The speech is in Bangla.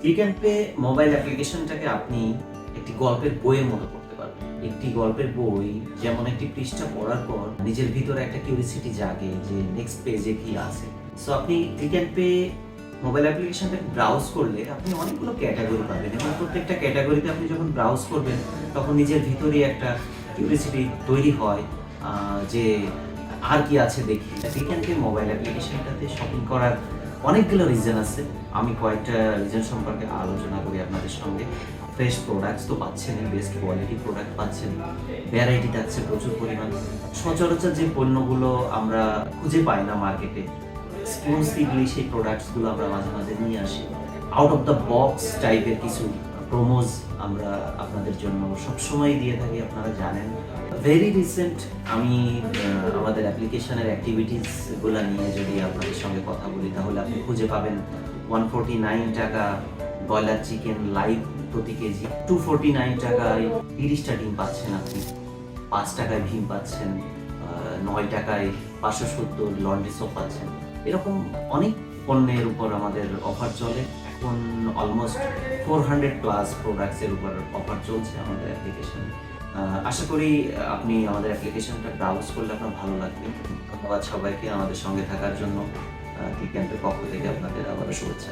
ক্লিক অ্যান্ড পে মোবাইল অ্যাপ্লিকেশনটাকে আপনি একটি গল্পের বইয়ের মতো পড়তে পারবেন। একটি গল্পের বই যেমন একটি পৃষ্ঠা পড়ার পর নিজের ভিতরে একটা কিউরিওসিটি জাগে যে নেক্সট পেজে কি আছে। সো আপনি ক্লিক অ্যান্ড পে মোবাইল অ্যাপ্লিকেশনটাকে ব্রাউজ করলে আপনি অনেকগুলো ক্যাটাগরি পাবেন এবং প্রত্যেকটা ক্যাটাগরিতে আপনি যখন ব্রাউজ করবেন তখন নিজের ভিতরেই একটা কিউরিওসিটি তৈরি হয় যে আর কি আছে দেখি। ক্লিক অ্যান্ড পে মোবাইল অ্যাপ্লিকেশনটাতে শপিং করার অনেকগুলো রিজন আছে। আমি কয়েকটা রিজন সম্পর্কে আলোচনা করি আপনাদের সঙ্গে। ফ্রেশ প্রোডাক্টস তো পাচ্ছেনই, বেস্ট কোয়ালিটি প্রোডাক্ট পাচ্ছেন, ভ্যারাইটি থাকছে প্রচুর পরিমাণ। সচরাচর যে পণ্যগুলো আমরা খুঁজে পাই না মার্কেটে, এক্সক্লুসিভলি সেই প্রোডাক্টসগুলো আমরা মাঝে মাঝে নিয়ে আসি। আউট অফ দ্য বক্স টাইপের কিছু প্রোমোজ আমরা আপনাদের জন্য সবসময় দিয়ে থাকি, আপনারা জানেন। ভেরি রিসেন্ট আমি আমাদের অ্যাপ্লিকেশনের অ্যাক্টিভিটিসগুলো নিয়ে যদি আপনাদের সঙ্গে কথা বলি তাহলে আপনি খুঁজে পাবেন 149 টাকা ব্রয়লার চিকেন লাইভ প্রতি কেজি, 249 টাকায় 30টা ডিম পাচ্ছেন আপনি, 5 টাকায় ভীম পাচ্ছেন, 9 টাকায় 570 লন্ড্রি সোপ পাচ্ছেন। এরকম অনেক পণ্যের উপর আমাদের অফার চলে। এখন অলমোস্ট 400 প্লাস প্রোডাক্টসের উপর অফার চলছে আমাদের অ্যাপ্লিকেশনে। আশা করি আপনি আমাদের অ্যাপ্লিকেশনটা ব্রাউজ করলে আপনার ভালো লাগবে। ধন্যবাদ সবাইকে আমাদের সঙ্গে থাকার জন্য। ক্লিক অ্যান্ড পের পক্ষ থেকে আপনাদের আবারও শুভেচ্ছা।